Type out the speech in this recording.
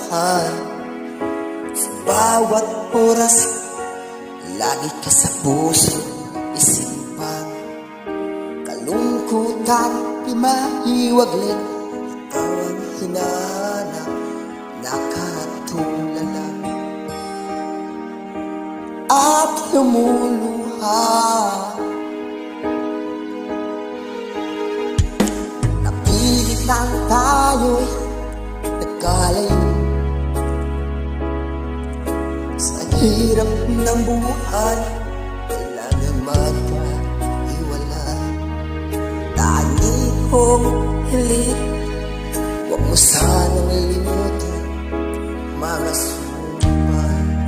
mahal. Sa bawat oras, lagi ka sa puso, isipan. Kalungkutan, di maiwaglit, ikaw ang hinanap, nakatulala at lumuluha. Napilit lang tayo'y nagkalayo sa hirap ng buhay, kailangan magkaiwalay. Tangi kong hiling, huwag mo sanang limutin mga